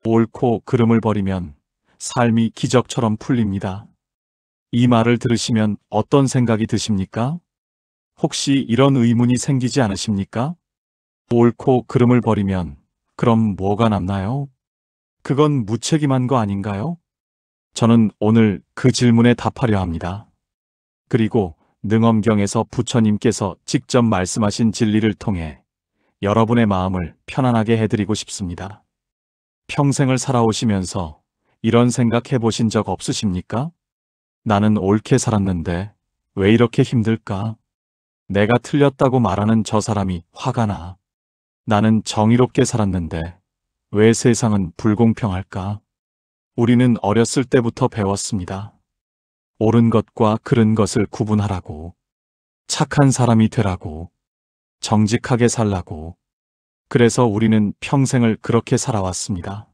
옳고 그름을 버리면 삶이 기적처럼 풀립니다. 이 말을 들으시면 어떤 생각이 드십니까? 혹시 이런 의문이 생기지 않으십니까? 옳고 그름을 버리면 그럼 뭐가 남나요? 그건 무책임한 거 아닌가요? 저는 오늘 그 질문에 답하려 합니다. 그리고 능엄경에서 부처님께서 직접 말씀하신 진리를 통해 여러분의 마음을 편안하게 해드리고 싶습니다. 평생을 살아오시면서 이런 생각 해보신 적 없으십니까? 나는 옳게 살았는데 왜 이렇게 힘들까? 내가 틀렸다고 말하는 저 사람이 화가 나. 나는 정의롭게 살았는데 왜 세상은 불공평할까? 우리는 어렸을 때부터 배웠습니다. 옳은 것과 그른 것을 구분하라고, 착한 사람이 되라고, 정직하게 살라고. 그래서 우리는 평생을 그렇게 살아왔습니다.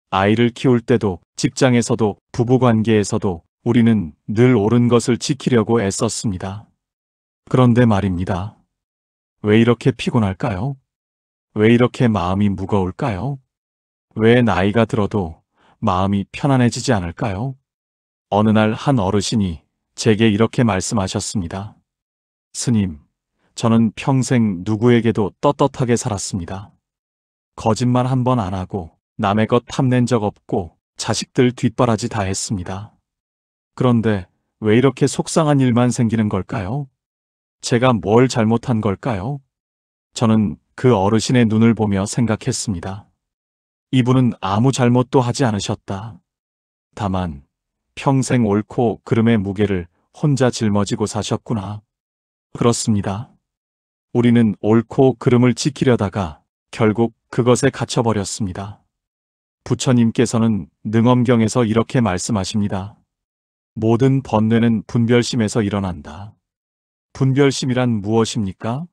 아이를 키울 때도, 직장에서도, 부부관계에서도 우리는 늘 옳은 것을 지키려고 애썼습니다. 그런데 말입니다. 왜 이렇게 피곤할까요? 왜 이렇게 마음이 무거울까요? 왜 나이가 들어도 마음이 편안해지지 않을까요? 어느 날 한 어르신이 제게 이렇게 말씀하셨습니다. 스님, 저는 평생 누구에게도 떳떳하게 살았습니다. 거짓말 한 번 안 하고 남의 것 탐낸 적 없고 자식들 뒷바라지 다 했습니다. 그런데 왜 이렇게 속상한 일만 생기는 걸까요? 제가 뭘 잘못한 걸까요? 저는 그 어르신의 눈을 보며 생각했습니다. 이분은 아무 잘못도 하지 않으셨다. 다만 평생 옳고 그름의 무게를 혼자 짊어지고 사셨구나. 그렇습니다. 우리는 옳고 그름을 지키려다가 결국 그것에 갇혀버렸습니다. 부처님께서는 능엄경에서 이렇게 말씀하십니다. 모든 번뇌는 분별심에서 일어난다. 분별심이란 무엇입니까?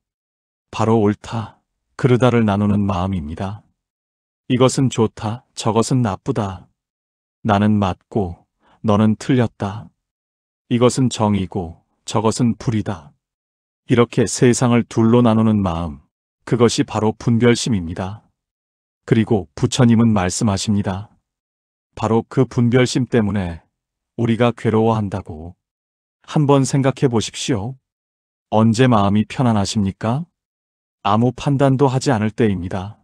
바로 옳다, 그르다를 나누는 마음입니다. 이것은 좋다, 저것은 나쁘다. 나는 맞고 너는 틀렸다. 이것은 정이고 저것은 불이다. 이렇게 세상을 둘로 나누는 마음, 그것이 바로 분별심입니다. 그리고 부처님은 말씀하십니다. 바로 그 분별심 때문에 우리가 괴로워한다고. 한번 생각해 보십시오. 언제 마음이 편안하십니까? 아무 판단도 하지 않을 때입니다.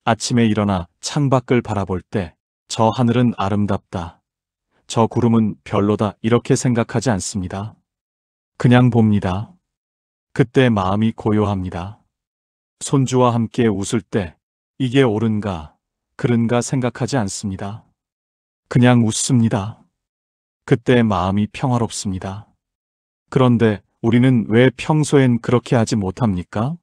아침에 일어나 창밖을 바라볼 때 저 하늘은 아름답다, 저 구름은 별로다 이렇게 생각하지 않습니다. 그냥 봅니다. 그때 마음이 고요합니다. 손주와 함께 웃을 때 이게 옳은가, 그른가 생각하지 않습니다. 그냥 웃습니다. 그때 마음이 평화롭습니다. 그런데 우리는 왜 평소엔 그렇게 하지 못합니까?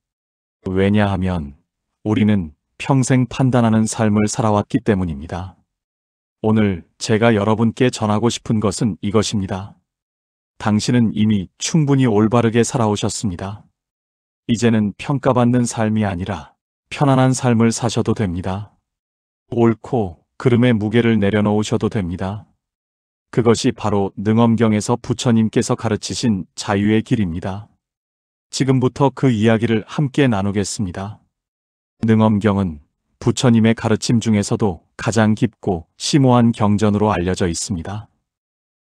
왜냐하면 우리는 평생 판단하는 삶을 살아왔기 때문입니다. 오늘 제가 여러분께 전하고 싶은 것은 이것입니다. 당신은 이미 충분히 올바르게 살아오셨습니다. 이제는 평가받는 삶이 아니라 편안한 삶을 사셔도 됩니다. 옳고 그름의 무게를 내려놓으셔도 됩니다. 그것이 바로 능엄경에서 부처님께서 가르치신 자유의 길입니다. 지금부터 그 이야기를 함께 나누겠습니다. 능엄경은 부처님의 가르침 중에서도 가장 깊고 심오한 경전으로 알려져 있습니다.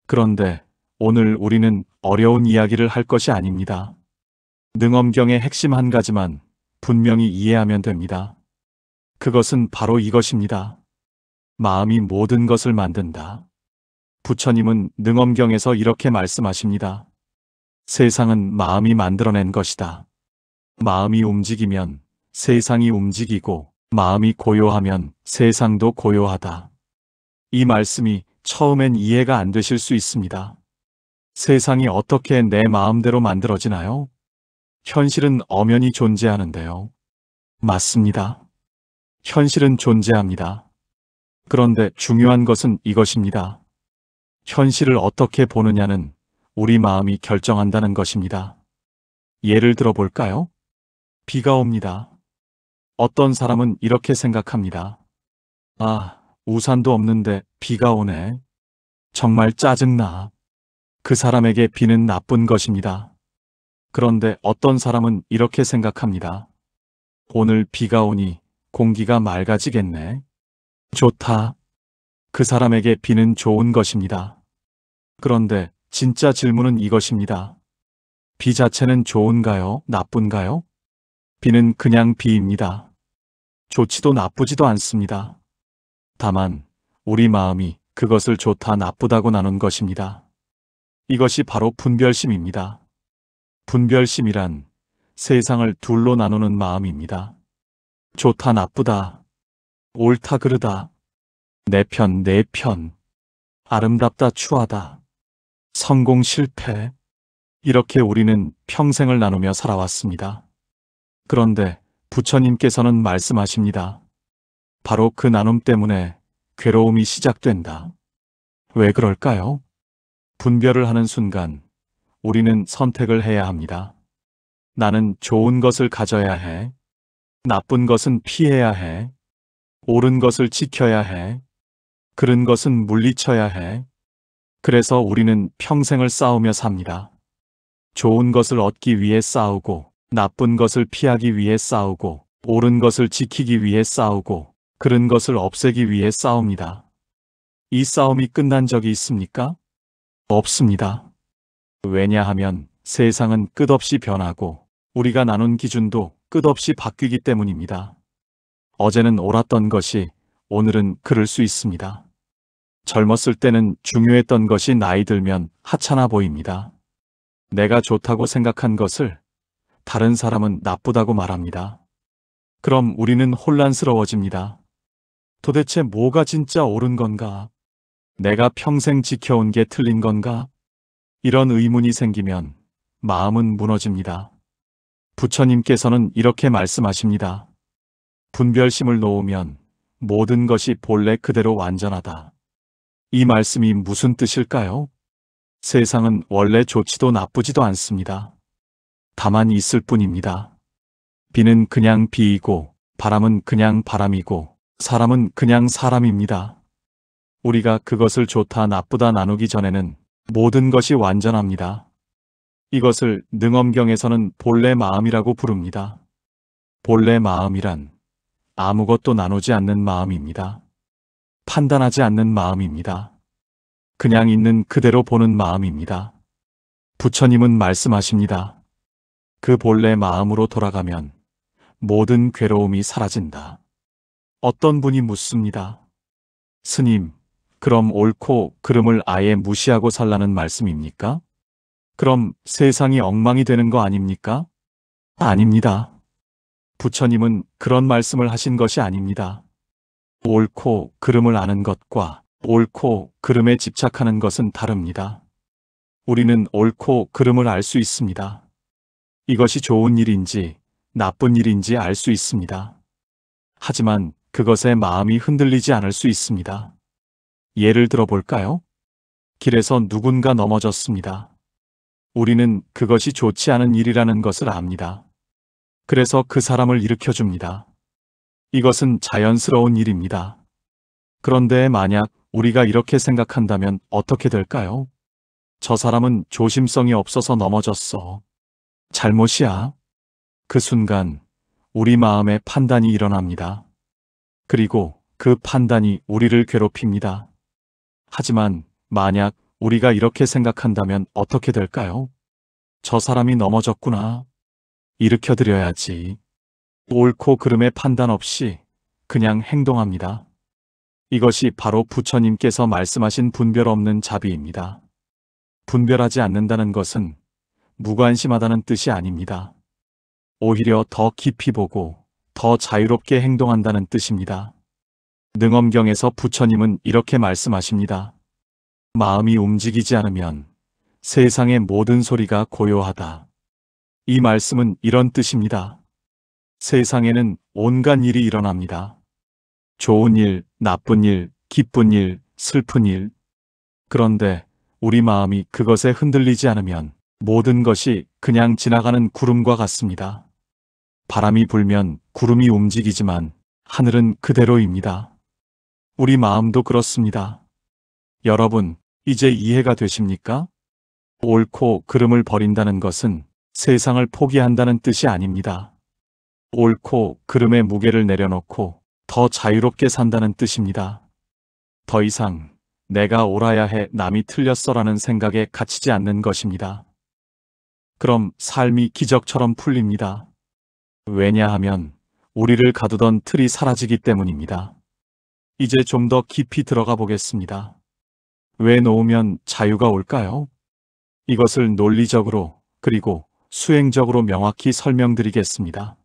그런데 오늘 우리는 어려운 이야기를 할 것이 아닙니다. 능엄경의 핵심 한 가지만 분명히 이해하면 됩니다. 그것은 바로 이것입니다. 마음이 모든 것을 만든다. 부처님은 능엄경에서 이렇게 말씀하십니다. 세상은 마음이 만들어낸 것이다. 마음이 움직이면 세상이 움직이고 마음이 고요하면 세상도 고요하다. 이 말씀이 처음엔 이해가 안 되실 수 있습니다. 세상이 어떻게 내 마음대로 만들어지나요? 현실은 엄연히 존재하는데요. 맞습니다. 현실은 존재합니다. 그런데 중요한 것은 이것입니다. 현실을 어떻게 보느냐는 우리 마음이 결정한다는 것입니다. 예를 들어 볼까요? 비가 옵니다. 어떤 사람은 이렇게 생각합니다. 아, 우산도 없는데 비가 오네. 정말 짜증나. 그 사람에게 비는 나쁜 것입니다. 그런데 어떤 사람은 이렇게 생각합니다. 오늘 비가 오니 공기가 맑아지겠네. 좋다. 그 사람에게 비는 좋은 것입니다. 그런데 진짜 질문은 이것입니다. 비 자체는 좋은가요? 나쁜가요? 비는 그냥 비입니다. 좋지도 나쁘지도 않습니다. 다만 우리 마음이 그것을 좋다 나쁘다고 나눈 것입니다. 이것이 바로 분별심입니다. 분별심이란 세상을 둘로 나누는 마음입니다. 좋다 나쁘다, 옳다 그르다, 내 편 내 편, 아름답다 추하다, 성공 실패, 이렇게 우리는 평생을 나누며 살아왔습니다. 그런데 부처님께서는 말씀하십니다. 바로 그 나눔 때문에 괴로움이 시작된다. 왜 그럴까요? 분별을 하는 순간 우리는 선택을 해야 합니다. 나는 좋은 것을 가져야 해. 나쁜 것은 피해야 해. 옳은 것을 지켜야 해. 그른 것은 물리쳐야 해. 그래서 우리는 평생을 싸우며 삽니다. 좋은 것을 얻기 위해 싸우고, 나쁜 것을 피하기 위해 싸우고, 옳은 것을 지키기 위해 싸우고, 그른 것을 없애기 위해 싸웁니다. 이 싸움이 끝난 적이 있습니까? 없습니다. 왜냐하면 세상은 끝없이 변하고 우리가 나눈 기준도 끝없이 바뀌기 때문입니다. 어제는 옳았던 것이 오늘은 그를 수 있습니다. 젊었을 때는 중요했던 것이 나이 들면 하찮아 보입니다. 내가 좋다고 생각한 것을 다른 사람은 나쁘다고 말합니다. 그럼 우리는 혼란스러워집니다. 도대체 뭐가 진짜 옳은 건가? 내가 평생 지켜온 게 틀린 건가? 이런 의문이 생기면 마음은 무너집니다. 부처님께서는 이렇게 말씀하십니다. 분별심을 놓으면 모든 것이 본래 그대로 완전하다. 이 말씀이 무슨 뜻일까요? 세상은 원래 좋지도 나쁘지도 않습니다. 다만 있을 뿐입니다. 비는 그냥 비이고, 바람은 그냥 바람이고, 사람은 그냥 사람입니다. 우리가 그것을 좋다 나쁘다 나누기 전에는 모든 것이 완전합니다. 이것을 능엄경에서는 본래 마음이라고 부릅니다. 본래 마음이란 아무것도 나누지 않는 마음입니다. 판단하지 않는 마음입니다. 그냥 있는 그대로 보는 마음입니다. 부처님은 말씀하십니다. 그 본래 마음으로 돌아가면 모든 괴로움이 사라진다. 어떤 분이 묻습니다. 스님, 그럼 옳고 그름을 아예 무시하고 살라는 말씀입니까? 그럼 세상이 엉망이 되는 거 아닙니까? 아닙니다. 부처님은 그런 말씀을 하신 것이 아닙니다. 옳고 그름을 아는 것과 옳고 그름에 집착하는 것은 다릅니다. 우리는 옳고 그름을 알 수 있습니다. 이것이 좋은 일인지 나쁜 일인지 알 수 있습니다. 하지만 그것에 마음이 흔들리지 않을 수 있습니다. 예를 들어 볼까요? 길에서 누군가 넘어졌습니다. 우리는 그것이 좋지 않은 일이라는 것을 압니다. 그래서 그 사람을 일으켜줍니다. 이것은 자연스러운 일입니다. 그런데 만약 우리가 이렇게 생각한다면 어떻게 될까요? 저 사람은 조심성이 없어서 넘어졌어. 잘못이야. 그 순간 우리 마음에 판단이 일어납니다. 그리고 그 판단이 우리를 괴롭힙니다. 하지만 만약 우리가 이렇게 생각한다면 어떻게 될까요? 저 사람이 넘어졌구나. 일으켜드려야지. 옳고 그름의 판단 없이 그냥 행동합니다. 이것이 바로 부처님께서 말씀하신 분별 없는 자비입니다. 분별하지 않는다는 것은 무관심하다는 뜻이 아닙니다. 오히려 더 깊이 보고 더 자유롭게 행동한다는 뜻입니다. 능엄경에서 부처님은 이렇게 말씀하십니다. 마음이 움직이지 않으면 세상의 모든 소리가 고요하다. 이 말씀은 이런 뜻입니다. 세상에는 온갖 일이 일어납니다. 좋은 일, 나쁜 일, 기쁜 일, 슬픈 일. 그런데 우리 마음이 그것에 흔들리지 않으면 모든 것이 그냥 지나가는 구름과 같습니다. 바람이 불면 구름이 움직이지만 하늘은 그대로입니다. 우리 마음도 그렇습니다. 여러분, 이제 이해가 되십니까? 옳고 그름을 버린다는 것은 세상을 포기한다는 뜻이 아닙니다. 옳고 그름의 무게를 내려놓고 더 자유롭게 산다는 뜻입니다. 더 이상 내가 옳아야 해, 남이 틀렸어라는 생각에 갇히지 않는 것입니다. 그럼 삶이 기적처럼 풀립니다. 왜냐하면 우리를 가두던 틀이 사라지기 때문입니다. 이제 좀 더 깊이 들어가 보겠습니다. 왜 놓으면 자유가 올까요? 이것을 논리적으로 그리고 수행적으로 명확히 설명드리겠습니다.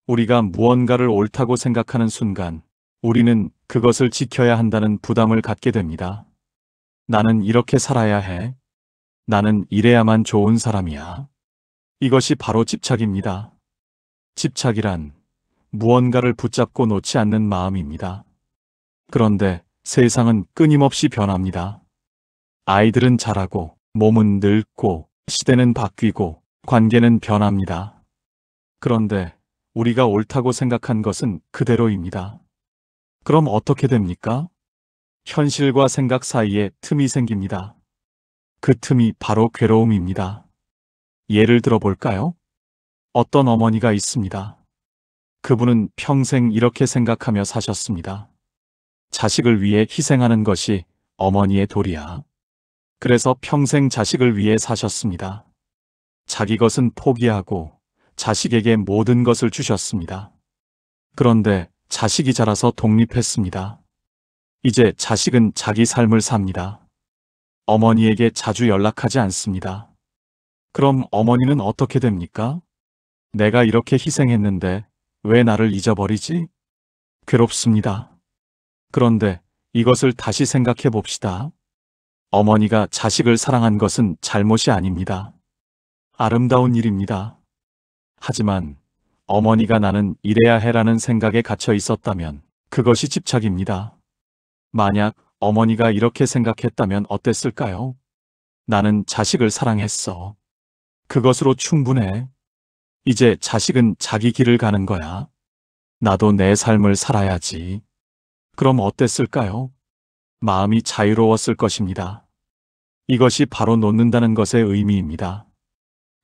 우리가 무언가를 옳다고 생각하는 순간 우리는 그것을 지켜야 한다는 부담을 갖게 됩니다. 나는 이렇게 살아야 해. 나는 이래야만 좋은 사람이야. 이것이 바로 집착입니다. 집착이란 무언가를 붙잡고 놓지 않는 마음입니다. 그런데 세상은 끊임없이 변합니다. 아이들은 자라고, 몸은 늙고, 시대는 바뀌고, 관계는 변합니다. 그런데 우리가 옳다고 생각한 것은 그대로입니다. 그럼 어떻게 됩니까? 현실과 생각 사이에 틈이 생깁니다. 그 틈이 바로 괴로움입니다. 예를 들어 볼까요? 어떤 어머니가 있습니다. 그분은 평생 이렇게 생각하며 사셨습니다. 자식을 위해 희생하는 것이 어머니의 도리야. 그래서 평생 자식을 위해 사셨습니다. 자기 것은 포기하고 자식에게 모든 것을 주셨습니다. 그런데 자식이 자라서 독립했습니다. 이제 자식은 자기 삶을 삽니다. 어머니에게 자주 연락하지 않습니다. 그럼 어머니는 어떻게 됩니까? 내가 이렇게 희생했는데 왜 나를 잊어버리지? 괴롭습니다. 그런데 이것을 다시 생각해 봅시다. 어머니가 자식을 사랑한 것은 잘못이 아닙니다. 아름다운 일입니다. 하지만 어머니가 나는 이래야 해라는 생각에 갇혀 있었다면 그것이 집착입니다. 만약 어머니가 이렇게 생각했다면 어땠을까요? 나는 자식을 사랑했어. 그것으로 충분해. 이제 자식은 자기 길을 가는 거야. 나도 내 삶을 살아야지. 그럼 어땠을까요? 마음이 자유로웠을 것입니다. 이것이 바로 놓는다는 것의 의미입니다.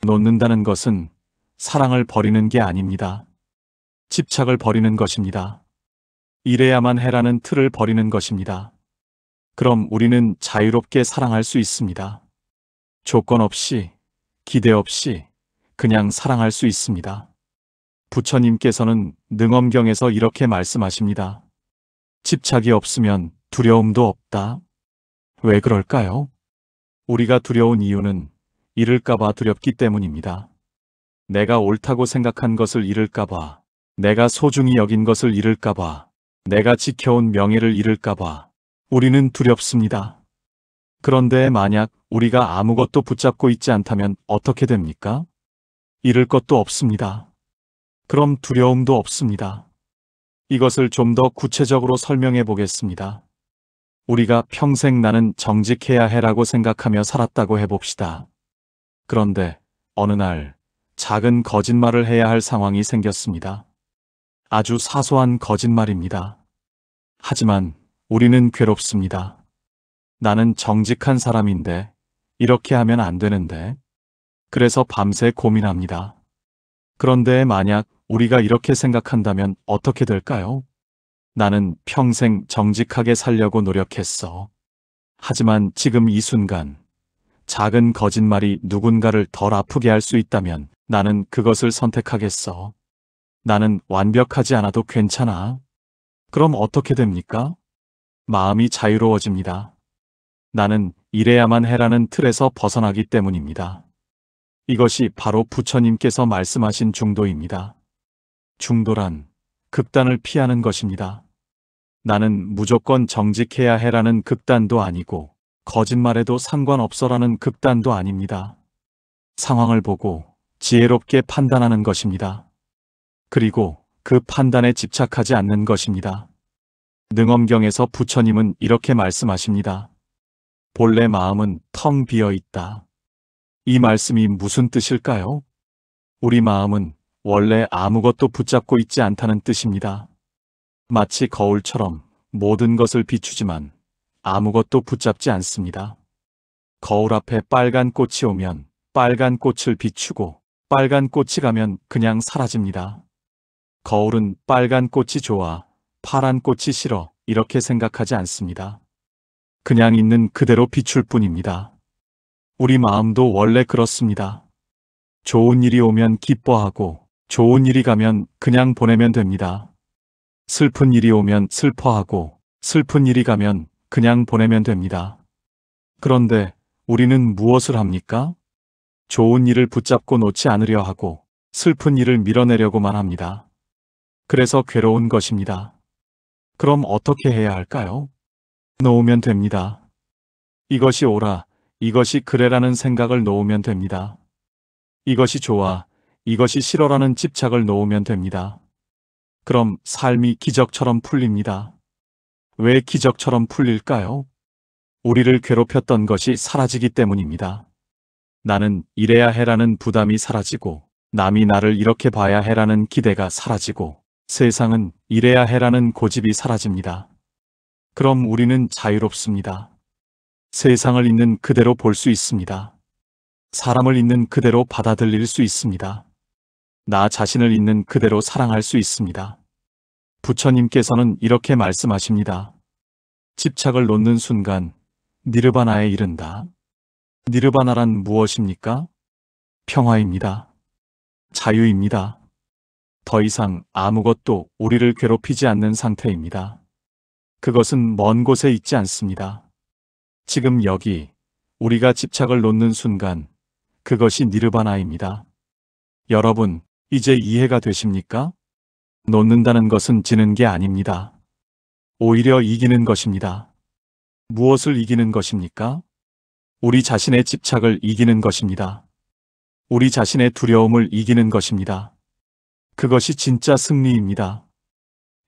놓는다는 것은 사랑을 버리는 게 아닙니다. 집착을 버리는 것입니다. 이래야만 해라는 틀을 버리는 것입니다. 그럼 우리는 자유롭게 사랑할 수 있습니다. 조건 없이, 기대 없이 그냥 사랑할 수 있습니다. 부처님께서는 능엄경에서 이렇게 말씀하십니다. 집착이 없으면 두려움도 없다. 왜 그럴까요? 우리가 두려운 이유는 잃을까봐 두렵기 때문입니다. 내가 옳다고 생각한 것을 잃을까봐, 내가 소중히 여긴 것을 잃을까봐, 내가 지켜온 명예를 잃을까봐 우리는 두렵습니다. 그런데 만약 우리가 아무것도 붙잡고 있지 않다면 어떻게 됩니까? 잃을 것도 없습니다. 그럼 두려움도 없습니다. 이것을 좀 더 구체적으로 설명해 보겠습니다. 우리가 평생 나는 정직해야 해라고 생각하며 살았다고 해봅시다. 그런데 어느 날 작은 거짓말을 해야 할 상황이 생겼습니다. 아주 사소한 거짓말입니다. 하지만 우리는 괴롭습니다. 나는 정직한 사람인데 이렇게 하면 안 되는데. 그래서 밤새 고민합니다. 그런데 만약 우리가 이렇게 생각한다면 어떻게 될까요? 나는 평생 정직하게 살려고 노력했어. 하지만 지금 이 순간 작은 거짓말이 누군가를 덜 아프게 할 수 있다면 나는 그것을 선택하겠어. 나는 완벽하지 않아도 괜찮아. 그럼 어떻게 됩니까? 마음이 자유로워집니다. 나는 이래야만 해라는 틀에서 벗어나기 때문입니다. 이것이 바로 부처님께서 말씀하신 중도입니다. 중도란 극단을 피하는 것입니다. 나는 무조건 정직해야 해라는 극단도 아니고 거짓말에도 상관없어라는 극단도 아닙니다. 상황을 보고 지혜롭게 판단하는 것입니다. 그리고 그 판단에 집착하지 않는 것입니다. 능엄경에서 부처님은 이렇게 말씀하십니다. 본래 마음은 텅 비어 있다. 이 말씀이 무슨 뜻일까요? 우리 마음은 원래 아무것도 붙잡고 있지 않다는 뜻입니다. 마치 거울처럼 모든 것을 비추지만 아무것도 붙잡지 않습니다. 거울 앞에 빨간 꽃이 오면 빨간 꽃을 비추고 빨간 꽃이 가면 그냥 사라집니다. 거울은 빨간 꽃이 좋아 파란 꽃이 싫어 이렇게 생각하지 않습니다. 그냥 있는 그대로 비출 뿐입니다. 우리 마음도 원래 그렇습니다. 좋은 일이 오면 기뻐하고 좋은 일이 가면 그냥 보내면 됩니다. 슬픈 일이 오면 슬퍼하고 슬픈 일이 가면 그냥 보내면 됩니다. 그런데 우리는 무엇을 합니까? 좋은 일을 붙잡고 놓지 않으려 하고 슬픈 일을 밀어내려고만 합니다. 그래서 괴로운 것입니다. 그럼 어떻게 해야 할까요? 놓으면 됩니다. 이것이 옳아, 이것이 그래라는 생각을 놓으면 됩니다. 이것이 좋아, 이것이 싫어라는 집착을 놓으면 됩니다. 그럼 삶이 기적처럼 풀립니다. 왜 기적처럼 풀릴까요? 우리를 괴롭혔던 것이 사라지기 때문입니다. 나는 이래야 해라는 부담이 사라지고, 남이 나를 이렇게 봐야 해라는 기대가 사라지고, 세상은 이래야 해라는 고집이 사라집니다. 그럼 우리는 자유롭습니다. 세상을 있는 그대로 볼 수 있습니다. 사람을 있는 그대로 받아들일 수 있습니다. 나 자신을 있는 그대로 사랑할 수 있습니다. 부처님께서는 이렇게 말씀하십니다. 집착을 놓는 순간 니르바나에 이른다. 니르바나란 무엇입니까? 평화입니다. 자유입니다. 더 이상 아무것도 우리를 괴롭히지 않는 상태입니다. 그것은 먼 곳에 있지 않습니다. 지금 여기 우리가 집착을 놓는 순간 그것이 니르바나입니다. 여러분, 이제 이해가 되십니까? 놓는다는 것은 지는 게 아닙니다. 오히려 이기는 것입니다. 무엇을 이기는 것입니까? 우리 자신의 집착을 이기는 것입니다. 우리 자신의 두려움을 이기는 것입니다. 그것이 진짜 승리입니다.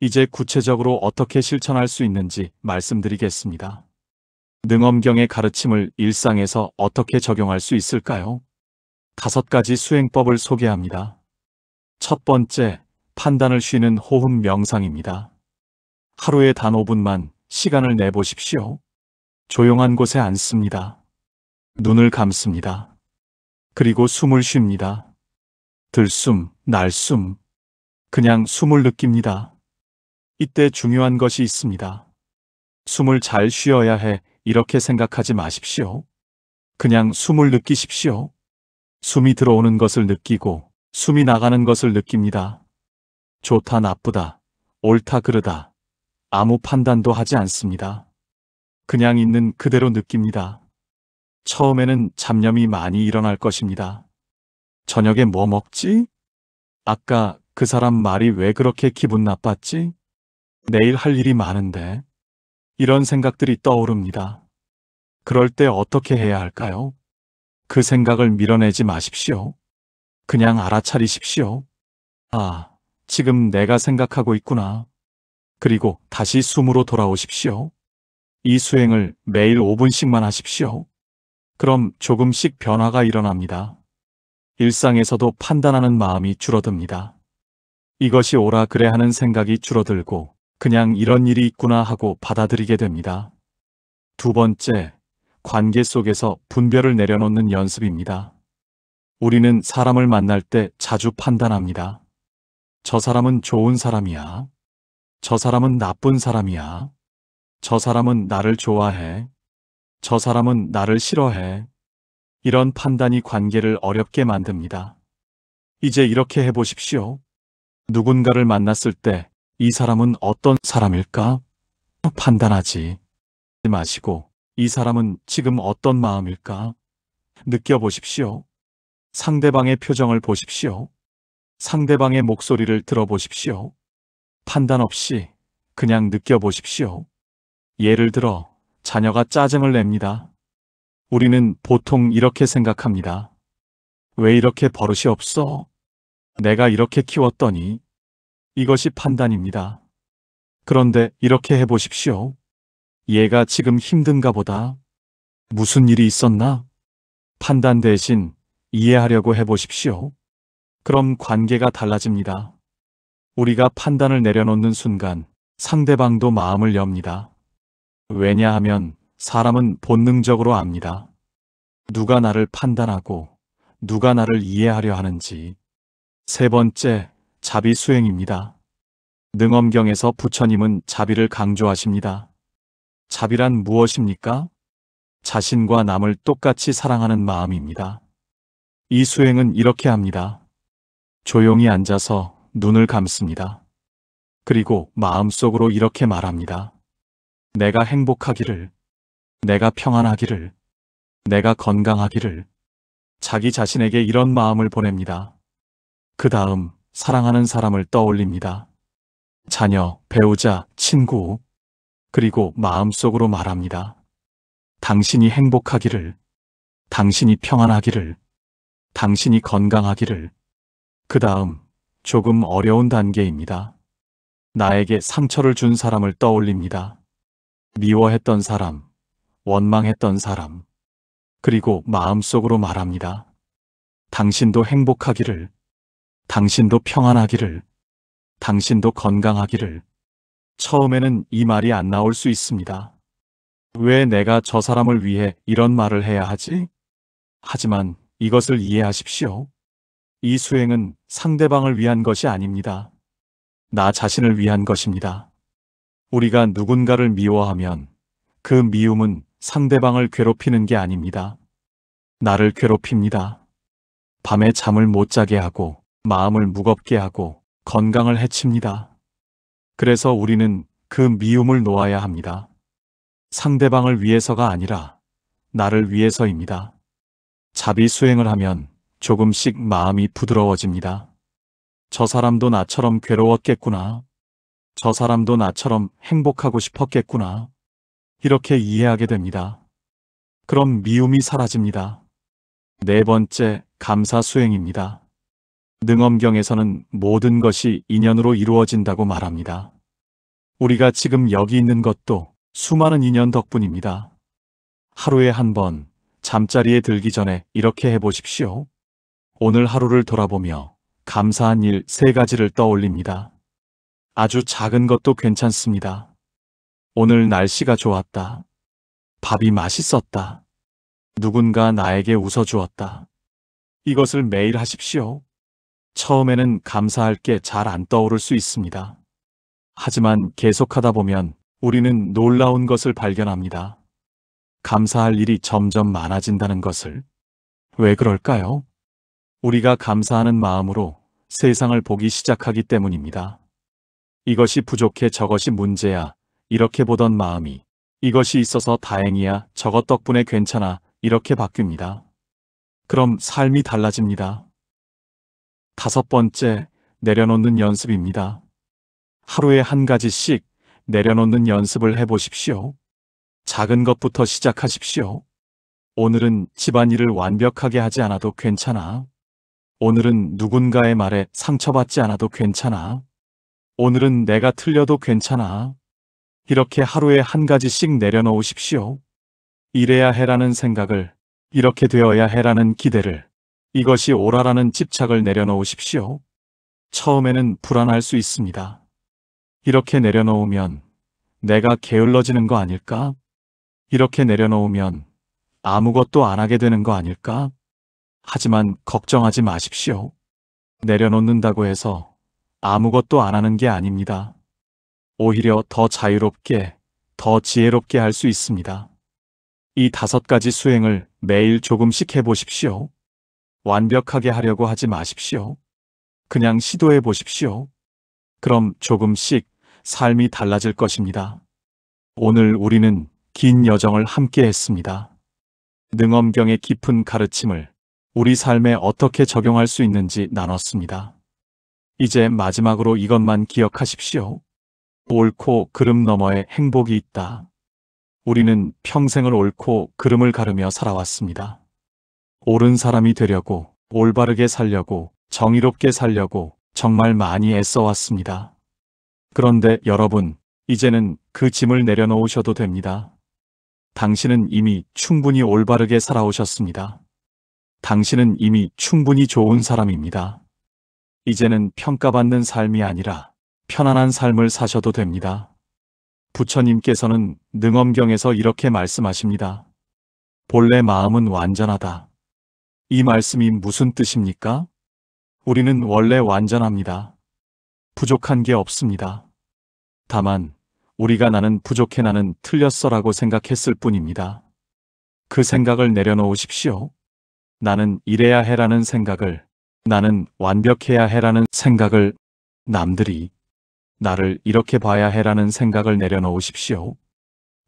이제 구체적으로 어떻게 실천할 수 있는지 말씀드리겠습니다. 능엄경의 가르침을 일상에서 어떻게 적용할 수 있을까요? 5가지 수행법을 소개합니다. 첫 번째, 판단을 쉬는 호흡 명상입니다. 하루에 단 5분만 시간을 내보십시오. 조용한 곳에 앉습니다. 눈을 감습니다. 그리고 숨을 쉽니다. 들숨, 날숨, 그냥 숨을 느낍니다. 이때 중요한 것이 있습니다. 숨을 잘 쉬어야 해 이렇게 생각하지 마십시오. 그냥 숨을 느끼십시오. 숨이 들어오는 것을 느끼고 숨이 나가는 것을 느낍니다. 좋다 나쁘다, 옳다 그르다, 아무 판단도 하지 않습니다. 그냥 있는 그대로 느낍니다. 처음에는 잡념이 많이 일어날 것입니다. 저녁에 뭐 먹지? 아까 그 사람 말이 왜 그렇게 기분 나빴지? 내일 할 일이 많은데. 이런 생각들이 떠오릅니다. 그럴 때 어떻게 해야 할까요? 그 생각을 밀어내지 마십시오. 그냥 알아차리십시오. 아, 지금 내가 생각하고 있구나. 그리고 다시 숨으로 돌아오십시오. 이 수행을 매일 5분씩만 하십시오. 그럼 조금씩 변화가 일어납니다. 일상에서도 판단하는 마음이 줄어듭니다. 이것이 옳아 그래 하는 생각이 줄어들고 그냥 이런 일이 있구나 하고 받아들이게 됩니다. 두 번째, 관계 속에서 분별을 내려놓는 연습입니다. 우리는 사람을 만날 때 자주 판단합니다. 저 사람은 좋은 사람이야. 저 사람은 나쁜 사람이야. 저 사람은 나를 좋아해. 저 사람은 나를 싫어해. 이런 판단이 관계를 어렵게 만듭니다. 이제 이렇게 해보십시오. 누군가를 만났을 때 이 사람은 어떤 사람일까? 판단하지 마시고 이 사람은 지금 어떤 마음일까? 느껴보십시오. 상대방의 표정을 보십시오. 상대방의 목소리를 들어보십시오. 판단 없이 그냥 느껴보십시오. 예를 들어 자녀가 짜증을 냅니다. 우리는 보통 이렇게 생각합니다. 왜 이렇게 버릇이 없어? 내가 이렇게 키웠더니. 이것이 판단입니다. 그런데 이렇게 해보십시오. 얘가 지금 힘든가 보다. 무슨 일이 있었나? 판단 대신 이해하려고 해보십시오. 그럼 관계가 달라집니다. 우리가 판단을 내려놓는 순간 상대방도 마음을 엽니다. 왜냐하면 사람은 본능적으로 압니다. 누가 나를 판단하고 누가 나를 이해하려 하는지. 세 번째, 자비 수행입니다. 능엄경에서 부처님은 자비를 강조하십니다. 자비란 무엇입니까? 자신과 남을 똑같이 사랑하는 마음입니다. 이 수행은 이렇게 합니다. 조용히 앉아서 눈을 감습니다. 그리고 마음속으로 이렇게 말합니다. 내가 행복하기를, 내가 평안하기를, 내가 건강하기를. 자기 자신에게 이런 마음을 보냅니다. 그 다음 사랑하는 사람을 떠올립니다. 자녀, 배우자, 친구. 그리고 마음속으로 말합니다. 당신이 행복하기를, 당신이 평안하기를, 당신이 건강하기를. 그 다음 조금 어려운 단계입니다. 나에게 상처를 준 사람을 떠올립니다. 미워했던 사람, 원망했던 사람. 그리고 마음속으로 말합니다. 당신도 행복하기를, 당신도 평안하기를, 당신도 건강하기를. 처음에는 이 말이 안 나올 수 있습니다. 왜 내가 저 사람을 위해 이런 말을 해야 하지? 하지만 이것을 이해하십시오. 이 수행은 상대방을 위한 것이 아닙니다. 나 자신을 위한 것입니다. 우리가 누군가를 미워하면 그 미움은 상대방을 괴롭히는 게 아닙니다. 나를 괴롭힙니다. 밤에 잠을 못 자게 하고 마음을 무겁게 하고 건강을 해칩니다. 그래서 우리는 그 미움을 놓아야 합니다. 상대방을 위해서가 아니라 나를 위해서입니다. 자비 수행을 하면 조금씩 마음이 부드러워집니다. 저 사람도 나처럼 괴로웠겠구나. 저 사람도 나처럼 행복하고 싶었겠구나. 이렇게 이해하게 됩니다. 그럼 미움이 사라집니다. 네 번째, 감사 수행입니다. 능엄경에서는 모든 것이 인연으로 이루어진다고 말합니다. 우리가 지금 여기 있는 것도 수많은 인연 덕분입니다. 하루에 한 번 잠자리에 들기 전에 이렇게 해보십시오. 오늘 하루를 돌아보며 감사한 일 3가지를 떠올립니다. 아주 작은 것도 괜찮습니다. 오늘 날씨가 좋았다. 밥이 맛있었다. 누군가 나에게 웃어주었다. 이것을 매일 하십시오. 처음에는 감사할 게 잘 안 떠오를 수 있습니다. 하지만 계속하다 보면 우리는 놀라운 것을 발견합니다. 감사할 일이 점점 많아진다는 것을. 왜 그럴까요? 우리가 감사하는 마음으로 세상을 보기 시작하기 때문입니다. 이것이 부족해 저것이 문제야 이렇게 보던 마음이 이것이 있어서 다행이야 저것 덕분에 괜찮아 이렇게 바뀝니다. 그럼 삶이 달라집니다. 5번째, 내려놓는 연습입니다. 하루에 1가지씩 내려놓는 연습을 해보십시오. 작은 것부터 시작하십시오. 오늘은 집안일을 완벽하게 하지 않아도 괜찮아. 오늘은 누군가의 말에 상처받지 않아도 괜찮아. 오늘은 내가 틀려도 괜찮아. 이렇게 하루에 1가지씩 내려놓으십시오. 이래야 해라는 생각을, 이렇게 되어야 해라는 기대를, 이것이 옳아라는 집착을 내려놓으십시오. 처음에는 불안할 수 있습니다. 이렇게 내려놓으면 내가 게을러지는 거 아닐까? 이렇게 내려놓으면 아무것도 안 하게 되는 거 아닐까? 하지만 걱정하지 마십시오. 내려놓는다고 해서 아무것도 안 하는 게 아닙니다. 오히려 더 자유롭게, 더 지혜롭게 할 수 있습니다. 이 5가지 수행을 매일 조금씩 해보십시오. 완벽하게 하려고 하지 마십시오. 그냥 시도해 보십시오. 그럼 조금씩 삶이 달라질 것입니다. 오늘 우리는 긴 여정을 함께 했습니다. 능엄경의 깊은 가르침을 우리 삶에 어떻게 적용할 수 있는지 나눴습니다. 이제 마지막으로 이것만 기억하십시오. 옳고 그름 너머에 행복이 있다. 우리는 평생을 옳고 그름을 가르며 살아왔습니다. 옳은 사람이 되려고, 올바르게 살려고, 정의롭게 살려고 정말 많이 애써왔습니다. 그런데 여러분, 이제는 그 짐을 내려놓으셔도 됩니다. 당신은 이미 충분히 올바르게 살아오셨습니다. 당신은 이미 충분히 좋은 사람입니다. 이제는 평가받는 삶이 아니라 편안한 삶을 사셔도 됩니다. 부처님께서는 능엄경에서 이렇게 말씀하십니다. 본래 마음은 완전하다. 이 말씀이 무슨 뜻입니까? 우리는 원래 완전합니다. 부족한 게 없습니다. 다만 우리가 나는 부족해, 나는 틀렸어라고 생각했을 뿐입니다. 그 생각을 내려놓으십시오. 나는 이래야 해라는 생각을, 나는 완벽해야 해라는 생각을, 남들이 나를 이렇게 봐야 해라는 생각을 내려놓으십시오.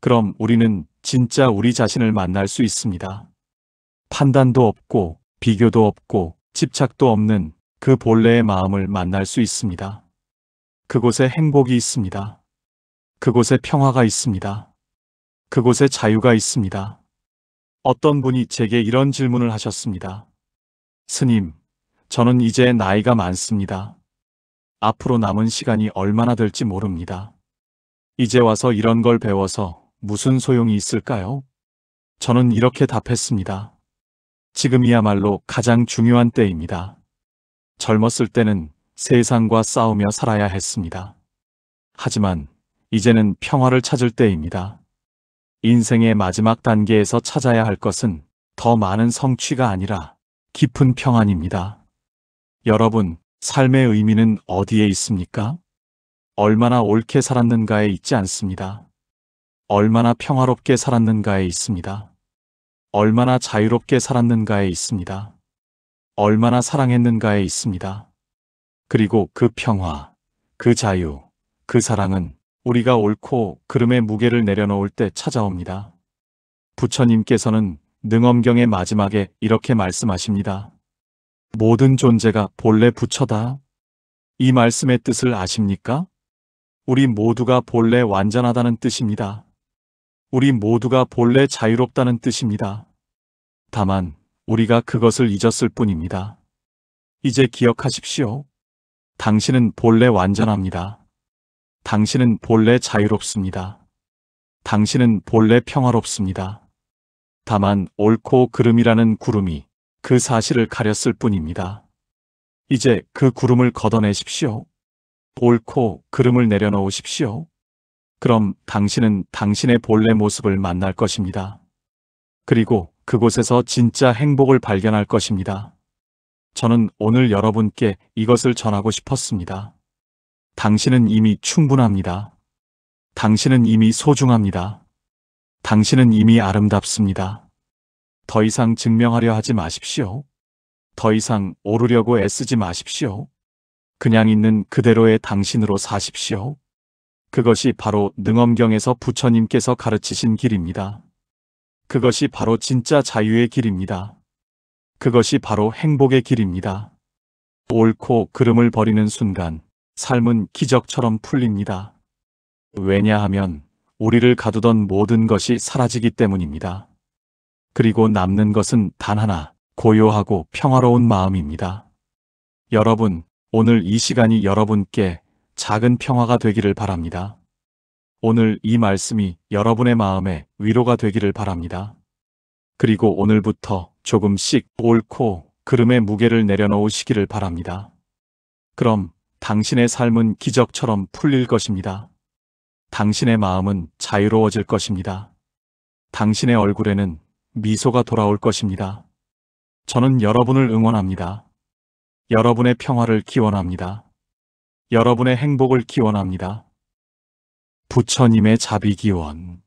그럼 우리는 진짜 우리 자신을 만날 수 있습니다. 판단도 없고 비교도 없고 집착도 없는 그 본래의 마음을 만날 수 있습니다. 그곳에 행복이 있습니다. 그곳에 평화가 있습니다. 그곳에 자유가 있습니다. 어떤 분이 제게 이런 질문을 하셨습니다. 스님, 저는 이제 나이가 많습니다. 앞으로 남은 시간이 얼마나 될지 모릅니다. 이제 와서 이런 걸 배워서 무슨 소용이 있을까요? 저는 이렇게 답했습니다. 지금이야말로 가장 중요한 때입니다. 젊었을 때는 세상과 싸우며 살아야 했습니다. 하지만 이제는 평화를 찾을 때입니다. 인생의 마지막 단계에서 찾아야 할 것은 더 많은 성취가 아니라 깊은 평안입니다. 여러분, 삶의 의미는 어디에 있습니까? 얼마나 옳게 살았는가에 있지 않습니다. 얼마나 평화롭게 살았는가에 있습니다. 얼마나 자유롭게 살았는가에 있습니다. 얼마나 사랑했는가에 있습니다. 그리고 그 평화, 그 자유, 그 사랑은 우리가 옳고 그름의 무게를 내려놓을 때 찾아옵니다. 부처님께서는 능엄경의 마지막에 이렇게 말씀하십니다. 모든 존재가 본래 부처다. 이 말씀의 뜻을 아십니까? 우리 모두가 본래 완전하다는 뜻입니다. 우리 모두가 본래 자유롭다는 뜻입니다. 다만 우리가 그것을 잊었을 뿐입니다. 이제 기억하십시오. 당신은 본래 완전합니다. 당신은 본래 자유롭습니다. 당신은 본래 평화롭습니다. 다만 옳고 그름이라는 구름이 그 사실을 가렸을 뿐입니다. 이제 그 구름을 걷어내십시오. 옳고 그름을 내려놓으십시오. 그럼 당신은 당신의 본래 모습을 만날 것입니다. 그리고 그곳에서 진짜 행복을 발견할 것입니다. 저는 오늘 여러분께 이것을 전하고 싶었습니다. 당신은 이미 충분합니다. 당신은 이미 소중합니다. 당신은 이미 아름답습니다. 더 이상 증명하려 하지 마십시오. 더 이상 오르려고 애쓰지 마십시오. 그냥 있는 그대로의 당신으로 사십시오. 그것이 바로 능엄경에서 부처님께서 가르치신 길입니다. 그것이 바로 진짜 자유의 길입니다. 그것이 바로 행복의 길입니다. 옳고 그름을 버리는 순간 삶은 기적처럼 풀립니다. 왜냐하면 우리를 가두던 모든 것이 사라지기 때문입니다. 그리고 남는 것은 단 하나, 고요하고 평화로운 마음입니다. 여러분, 오늘 이 시간이 여러분께 작은 평화가 되기를 바랍니다. 오늘 이 말씀이 여러분의 마음에 위로가 되기를 바랍니다. 그리고 오늘부터 조금씩 옳고 그름의 무게를 내려놓으시기를 바랍니다. 그럼 당신의 삶은 기적처럼 풀릴 것입니다. 당신의 마음은 자유로워질 것입니다. 당신의 얼굴에는 미소가 돌아올 것입니다. 저는 여러분을 응원합니다. 여러분의 평화를 기원합니다. 여러분의 행복을 기원합니다. 부처님의 자비 기원.